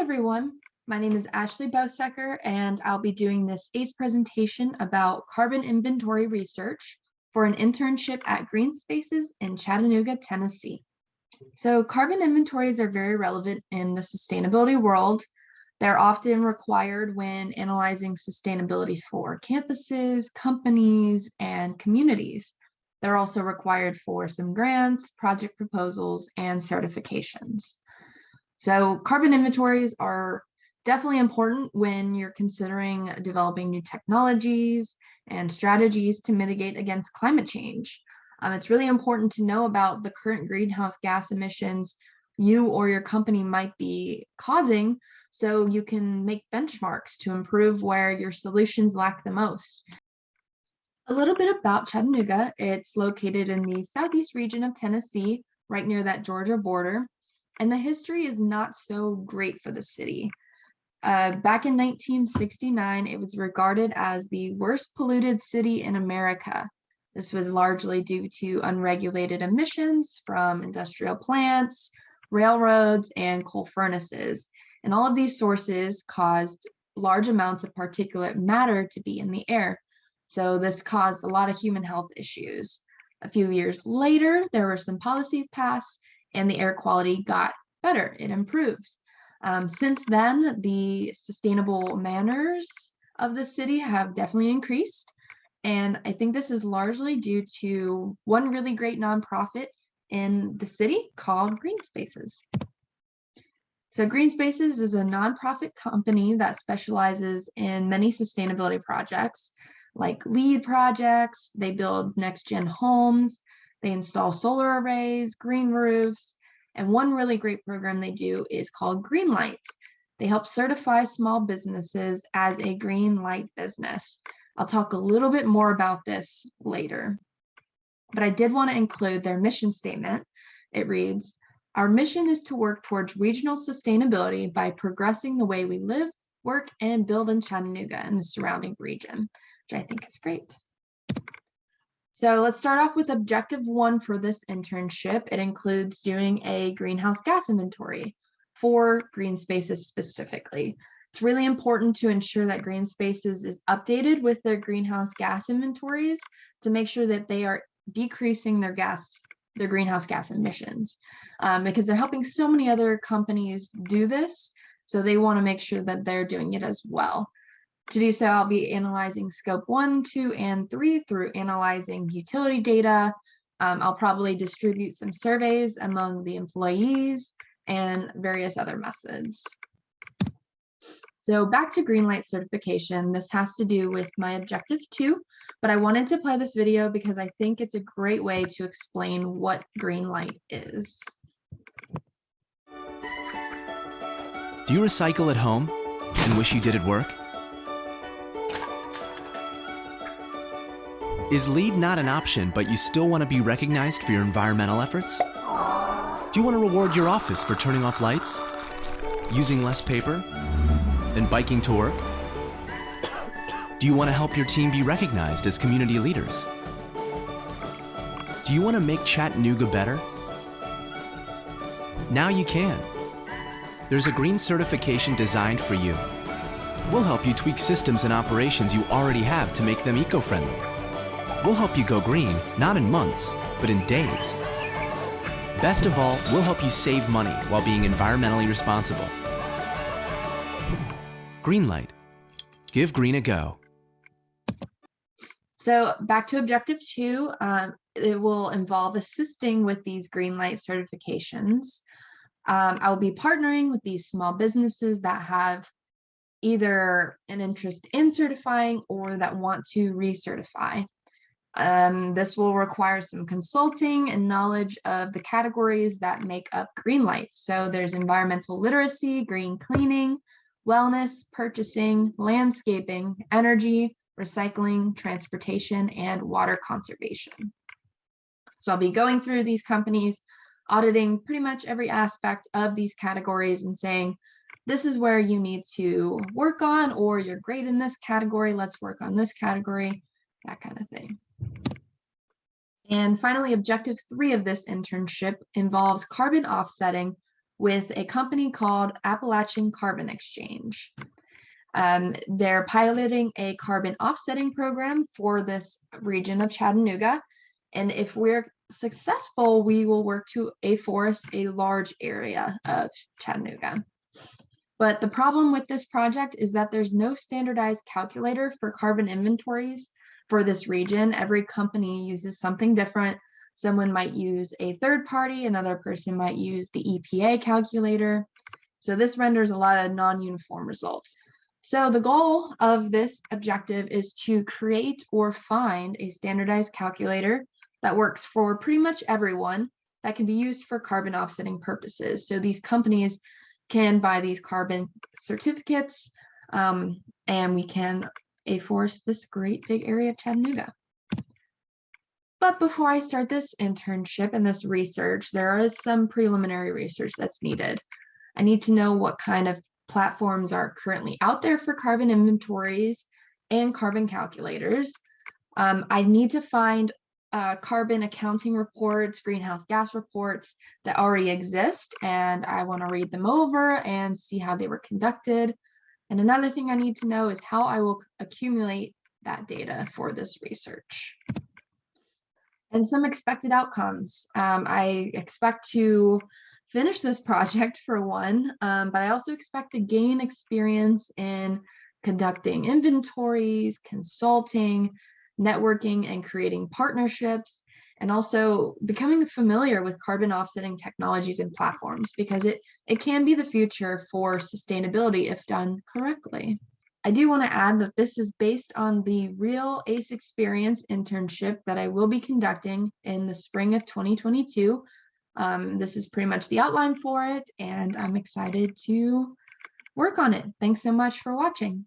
Everyone, my name is Ashley Bosecker, and I'll be doing this ACE presentation about carbon inventory research for an internship at Green Spaces in Chattanooga, Tennessee. So carbon inventories are very relevant in the sustainability world. They're often required when analyzing sustainability for campuses, companies, and communities. They're also required for some grants, project proposals, and certifications. So carbon inventories are definitely important when you're considering developing new technologies and strategies to mitigate against climate change. It's really important to know about the current greenhouse gas emissions you or your company might be causing, so you can make benchmarks to improve where your solutions lack the most. A little bit about Chattanooga. It's located in the southeast region of Tennessee, right near that Georgia border. And the history is not so great for the city. Back in 1969, it was regarded as the worst polluted city in America. This was largely due to unregulated emissions from industrial plants, railroads, and coal furnaces. And all of these sources caused large amounts of particulate matter to be in the air. So this caused a lot of human health issues. A few years later, there were some policies passed and the air quality got better, it improved. Since then, the sustainable manners of the city have definitely increased. And I think this is largely due to one really great nonprofit in the city called Green Spaces. So Green Spaces is a nonprofit company that specializes in many sustainability projects like LEED projects. They build next-gen homes, they install solar arrays, green roofs, and one really great program they do is called Greenlight. They help certify small businesses as a green light business. I'll talk a little bit more about this later, but I did want to include their mission statement. It reads, "Our mission is to work towards regional sustainability by progressing the way we live, work, and build in Chattanooga and the surrounding region," which I think is great. So let's start off with objective 1 for this internship. It includes doing a greenhouse gas inventory for Green Spaces specifically. It's really important to ensure that Green Spaces is updated with their greenhouse gas inventories to make sure that they are decreasing their greenhouse gas emissions, because they're helping so many other companies do this. So they want to make sure that they're doing it as well. To do so, I'll be analyzing scope 1, 2, and 3 through analyzing utility data. I'll probably distribute some surveys among the employees and various other methods. So back to Greenlight certification, this has to do with my objective 2, but I wanted to play this video because I think it's a great way to explain what Greenlight is. Do you recycle at home and wish you did at work? Is LEED not an option, but you still want to be recognized for your environmental efforts? Do you want to reward your office for turning off lights, using less paper, and biking to work? Do you want to help your team be recognized as community leaders? Do you want to make Chattanooga better? Now you can. There's a green certification designed for you. We'll help you tweak systems and operations you already have to make them eco-friendly. We'll help you go green, not in months, but in days. Best of all, we'll help you save money while being environmentally responsible. Greenlight. Give green a go. So back to objective 2, it will involve assisting with these Greenlight certifications. I will be partnering with these small businesses that have either an interest in certifying or that want to recertify. This will require some consulting and knowledge of the categories that make up Greenlight. So there's environmental literacy, green cleaning, wellness, purchasing, landscaping, energy, recycling, transportation, and water conservation. So I'll be going through these companies, auditing pretty much every aspect of these categories and saying, this is where you need to work on, or you're great in this category, let's work on this category, that kind of thing. And finally, objective 3 of this internship involves carbon offsetting with a company called Appalachian Carbon Exchange. They're piloting a carbon offsetting program for this region of Chattanooga. And if we're successful, we will work to afforest a large area of Chattanooga. But the problem with this project is that there's no standardized calculator for carbon inventories for this region. Every company uses something different. Someone might use a third party, another person might use the EPA calculator. So this renders a lot of non-uniform results. So the goal of this objective is to create or find a standardized calculator that works for pretty much everyone that can be used for carbon offsetting purposes. So these companies can buy these carbon certificates, and we can afforest this great big area of Chattanooga. But before I start this internship and this research, there is some preliminary research that's needed. I need to know what kind of platforms are currently out there for carbon inventories and carbon calculators. I need to find carbon accounting reports, greenhouse gas reports that already exist, and I want to read them over and see how they were conducted. And another thing I need to know is how I will accumulate that data for this research. And some expected outcomes. I expect to finish this project for one, but I also expect to gain experience in conducting inventories, consulting, networking, and creating partnerships, and also becoming familiar with carbon offsetting technologies and platforms, because it can be the future for sustainability if done correctly. I do want to add that this is based on the real ACE experience internship that I will be conducting in the spring of 2022. This is pretty much the outline for it, and I'm excited to work on it. Thanks so much for watching.